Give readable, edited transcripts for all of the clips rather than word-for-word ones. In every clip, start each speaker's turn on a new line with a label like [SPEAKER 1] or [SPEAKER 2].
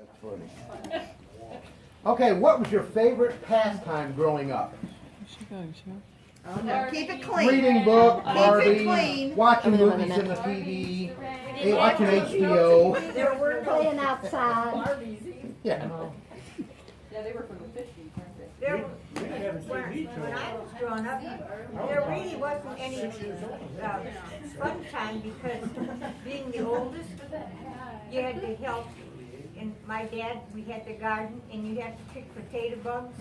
[SPEAKER 1] That's funny. Okay, what was your favorite pastime growing up?
[SPEAKER 2] Oh, no, keep it clean.
[SPEAKER 1] Reading books,
[SPEAKER 2] Keep it
[SPEAKER 1] Barbie,
[SPEAKER 2] clean.
[SPEAKER 1] watching movies in the TV, watching HBO.
[SPEAKER 2] There were
[SPEAKER 3] Playing outside.
[SPEAKER 1] Yeah.
[SPEAKER 4] Yeah, they were from the 50s, weren't they?
[SPEAKER 5] There, when I was growing up, there really wasn't any fun time because being the oldest, you had to help. And my dad, we had the garden, and you had to pick potato bugs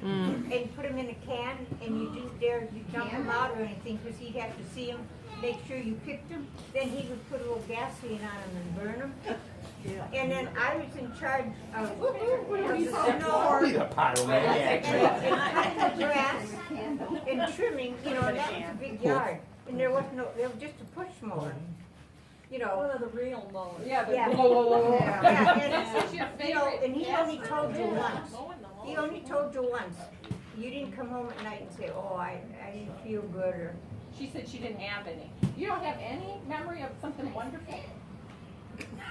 [SPEAKER 5] and put them in a can, and you didn't dare to dump them out or anything because he'd have to see them, make sure you picked them. Then he would put a little gasoline on them and burn them. And then I was in charge of the snow
[SPEAKER 1] Be the pyromaniac.
[SPEAKER 5] and cutting the grass and trimming, you know, and that was a big yard. And there was just a push mower, you know.
[SPEAKER 4] One of the real mowers. Yeah,
[SPEAKER 5] Yeah.
[SPEAKER 4] your
[SPEAKER 5] And he only told you once. He only told you once. You didn't come home at night and say, oh, I didn't feel good, or.
[SPEAKER 4] She said she didn't have any. You don't have any memory of something wonderful?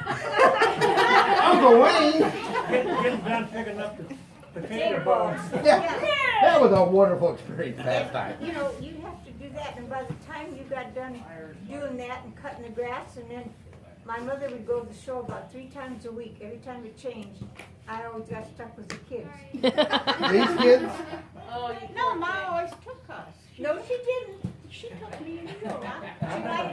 [SPEAKER 1] Uncle Wayne!
[SPEAKER 6] Getting done picking up the potato bugs.
[SPEAKER 1] Yeah, that was a wonderful experience pastime.
[SPEAKER 5] You know, you have to do that, and by the time you got done doing that and cutting the grass, and then my mother would go to the show about 3 times a week. Every time it changed, I always got stuck with the kids.
[SPEAKER 1] These kids?
[SPEAKER 5] No, Ma always took us. No, she didn't. She took me and you. She liked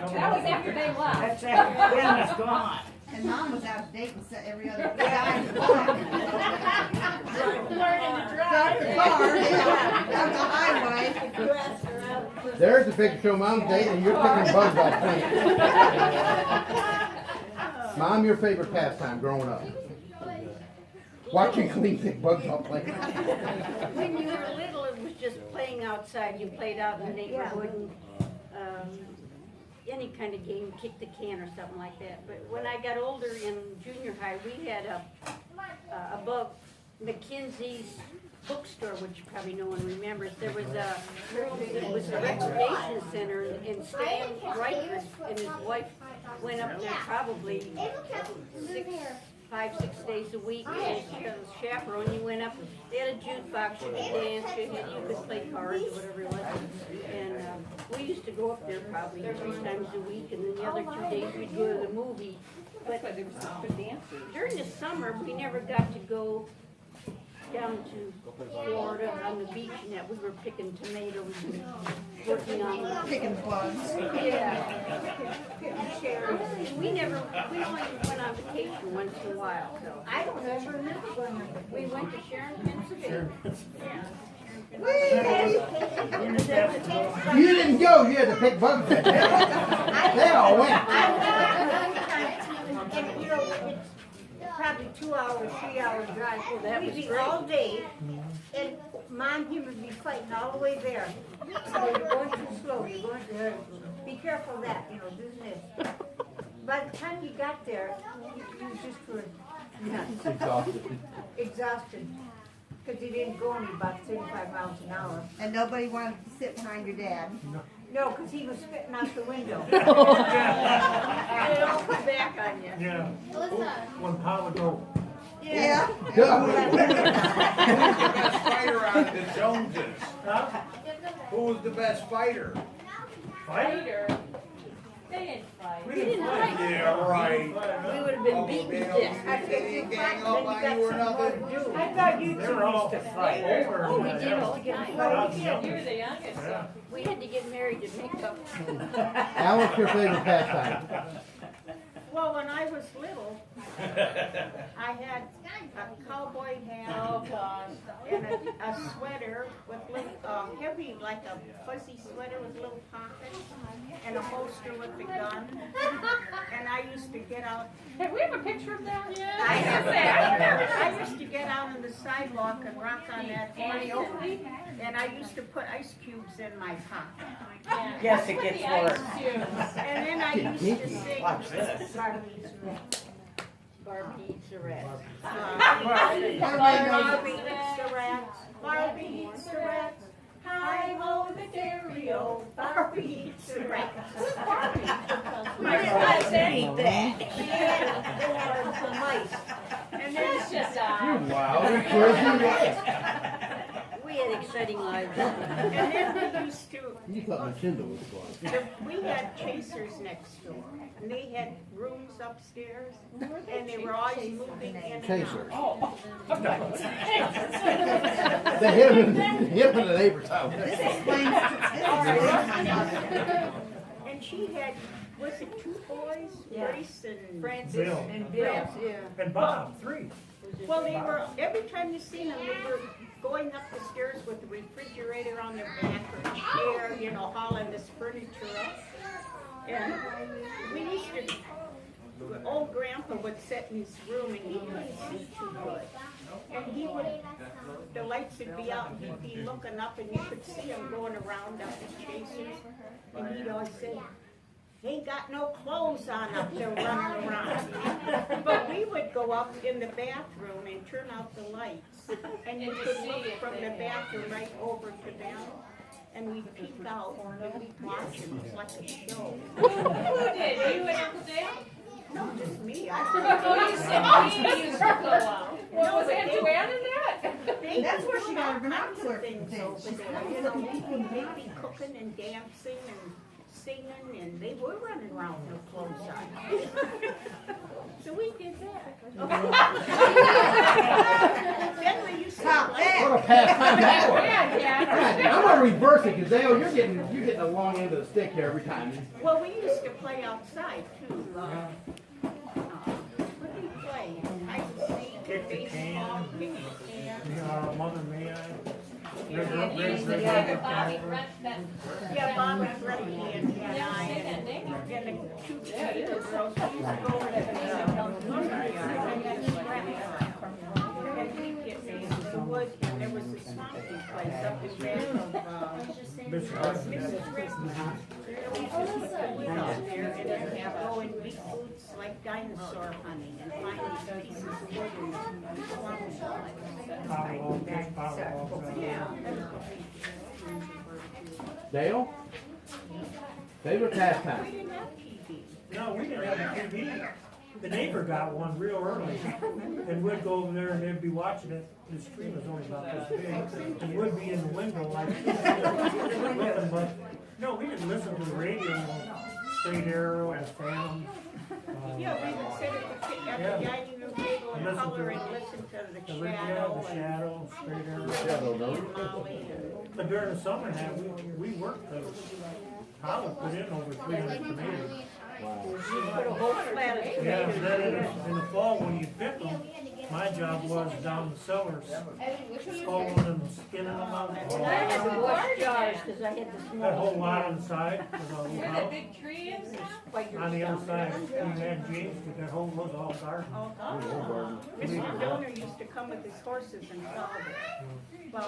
[SPEAKER 5] to.
[SPEAKER 4] That was after they left.
[SPEAKER 6] That's after Ben's gone.
[SPEAKER 2] And Mom was out dating every other guy in the block.
[SPEAKER 5] Learning to
[SPEAKER 2] Got the car, yeah, down the highway.
[SPEAKER 1] There's the picture show Mom's dating and you're picking bugs off plants. Mom, your favorite pastime growing up? Watching clean pick bugs off plants.
[SPEAKER 3] When you were little, it was just playing outside. You played out in the neighborhood and any kind of game, kick the can or something like that. But when I got older in junior high, we had above McKinsey's bookstore, which probably no one remembers. There was a recreation center, and Stan Reichert and his wife went up there probably 5, 6 days a week, and chaperone, you went up, they had a jukebox, you could dance, you could play cards or whatever it was. And we used to go up there probably 3 times a week, and then the other 2 days we'd go to the movie. But
[SPEAKER 4] They were some good dancers.
[SPEAKER 3] during the summer, we never got to go down to Florida on the beach, and that we were picking tomatoes and working on
[SPEAKER 2] Picking bugs.
[SPEAKER 3] yeah. We only went on vacation once in a while, so.
[SPEAKER 5] I don't ever remember going on vacation.
[SPEAKER 3] We went to Sharon, Pennsylvania.
[SPEAKER 1] You didn't go, you had to pick bugs. They all went.
[SPEAKER 5] And you know, it's probably 2 hours, 3 hours drive.
[SPEAKER 3] that
[SPEAKER 5] We'd
[SPEAKER 3] was
[SPEAKER 5] be
[SPEAKER 3] great.
[SPEAKER 5] all day, and Mom and him would be fighting all the way there. So you're going too slow, you're going to, be careful of that, you know, do this. By the time you got there, you just were exhausted. Because you didn't go only about 35 miles an hour.
[SPEAKER 2] And nobody wanted to sit behind your dad.
[SPEAKER 5] No, because he was spitting out the window.
[SPEAKER 3] It all put back on you.
[SPEAKER 6] Yeah. When Pa would go,
[SPEAKER 2] Yeah.
[SPEAKER 7] Who's the best fighter out of the Joneses?
[SPEAKER 6] huh?
[SPEAKER 7] Who was the best fighter?
[SPEAKER 6] Fight?
[SPEAKER 4] They didn't fight.
[SPEAKER 6] We didn't fight.
[SPEAKER 7] Yeah, right.
[SPEAKER 3] We would have been
[SPEAKER 7] All the
[SPEAKER 3] beaten to
[SPEAKER 7] males
[SPEAKER 3] death.
[SPEAKER 5] I said,
[SPEAKER 7] they
[SPEAKER 5] you
[SPEAKER 7] gang
[SPEAKER 5] fight,
[SPEAKER 7] up
[SPEAKER 5] then you
[SPEAKER 7] on
[SPEAKER 5] got
[SPEAKER 7] you or
[SPEAKER 5] something
[SPEAKER 7] nothing.
[SPEAKER 5] to do. I thought you
[SPEAKER 6] They
[SPEAKER 5] two
[SPEAKER 6] were all
[SPEAKER 5] used to fight.
[SPEAKER 6] over.
[SPEAKER 3] Oh, we did all get
[SPEAKER 6] I
[SPEAKER 3] fight.
[SPEAKER 6] was young.
[SPEAKER 4] You were the youngest, so.
[SPEAKER 6] Yeah.
[SPEAKER 3] We had to get married to make up.
[SPEAKER 1] Al, what's your favorite pastime?
[SPEAKER 8] Well, when I was little, I had a cowboy hat and a sweater with little, heavy, like a fuzzy sweater with little pockets, and a holster with the gun. And I used to get out.
[SPEAKER 4] Hey, we have a picture of that?
[SPEAKER 8] I have that. I used to get out on the sidewalk and rock on that horse, and I used to put ice cubes in my pocket.
[SPEAKER 9] Yes, it gets worse.
[SPEAKER 8] And then I used to sing.
[SPEAKER 9] Watch this.
[SPEAKER 3] Barbie eats the rats.
[SPEAKER 8] Barbie eats the rats. Barbie eats the rats. Hi-ho the dairy-o. Barbie eats the rats.
[SPEAKER 2] I said eat that.
[SPEAKER 5] They had some mice.
[SPEAKER 8] And then
[SPEAKER 1] Wow, you're crazy.
[SPEAKER 3] We had exciting lives.
[SPEAKER 8] And then we used to,
[SPEAKER 1] You thought my Kindle was gone.
[SPEAKER 8] we had chasers next door, and they had rooms upstairs, and they were always moving in and out.
[SPEAKER 1] Chaser.
[SPEAKER 4] Oh.
[SPEAKER 1] The him in the neighbor's house.
[SPEAKER 2] This explains my mother.
[SPEAKER 8] And she had, was it 2 boys? Grace and
[SPEAKER 3] Francis
[SPEAKER 6] Bill.
[SPEAKER 3] and Bill.
[SPEAKER 6] And Bob, 3.
[SPEAKER 8] Well, they were, every time you seen them, they were going up the stairs with the refrigerator on their back or a chair, you know, hauling this furniture up. And we used to, old grandpa would sit in his room and he couldn't see too good. And he would, the lights would be out and he'd be looking up and you could see him going around up the chasers. And he'd always say, ain't got no clothes on up there running around. But we would go up in the bathroom and turn out the lights. And you could look from the bathroom right over to them. And we'd peek out and we'd watch them. It was like a show.
[SPEAKER 4] Who did? You and Uncle Dale?
[SPEAKER 8] No, just me.
[SPEAKER 4] Oh, you said me used to go out. Well, was Aunt Joanne in that?
[SPEAKER 2] That's where she got her binocular
[SPEAKER 8] things
[SPEAKER 2] thing.
[SPEAKER 8] over there. You know, they'd be cooking and dancing and singing, and they were running around with their clothes on. So we did that. Then we used to
[SPEAKER 2] Stop
[SPEAKER 8] play.
[SPEAKER 2] that.
[SPEAKER 1] What a pastime that was.
[SPEAKER 4] Yeah,
[SPEAKER 1] God,
[SPEAKER 4] yeah.
[SPEAKER 1] I'm gonna reverse it, cause Dale, you're getting the long end of the stick here every time.
[SPEAKER 8] Well, we used to play outside too. What did we play? Hide and seek,
[SPEAKER 6] Kick the
[SPEAKER 8] baseball,
[SPEAKER 6] can.
[SPEAKER 8] kick the can.
[SPEAKER 6] Mother May I?
[SPEAKER 4] Yeah, Bobby Brett, that.
[SPEAKER 8] Yeah, Bobby, Freddie, and I,
[SPEAKER 4] Never seen
[SPEAKER 8] and
[SPEAKER 4] that name.
[SPEAKER 8] the 2 teenagers, girls, we used to go over to the lumberyard and we'd get in the woods, and there was a swampy place up in back of, Mrs. Rick's. We used to keep the wood out there and then have go and beat boots like dinosaur hunting and find these pieces of wood in the swamp. Yeah.
[SPEAKER 1] Dale? Favorite pastime?
[SPEAKER 8] We didn't have TV.
[SPEAKER 6] No, we didn't have a TV. The neighbor got one real early, and we'd go over there and they'd be watching it. The screen was only about this big, and we'd be in the window like, looking, but, no, we didn't listen to the radio, Straight Arrow and Phantom.
[SPEAKER 8] Yeah, we would sit at the dining room table and color and listen to the
[SPEAKER 6] The
[SPEAKER 8] Shadow and
[SPEAKER 6] Shadow, Straight Arrow.
[SPEAKER 1] Shadow, no?
[SPEAKER 8] Molly and.
[SPEAKER 6] But during the summer now, we worked the, Holly put in over 300 tomatoes.
[SPEAKER 8] Put a whole flat of
[SPEAKER 6] Yeah,
[SPEAKER 8] tomatoes
[SPEAKER 6] and then
[SPEAKER 8] in.
[SPEAKER 6] in the fall, when you pick them, my job was down the cellars, pulling them and skinning them out.
[SPEAKER 3] And I had to wash jars, cause I had the
[SPEAKER 6] That
[SPEAKER 3] small.
[SPEAKER 6] whole lot inside, was a little
[SPEAKER 4] Where the
[SPEAKER 6] house.
[SPEAKER 4] big tree is?
[SPEAKER 6] On the other side, you had James, but that whole was all garden.
[SPEAKER 8] Mr. Donor used to come with his horses and plow it up.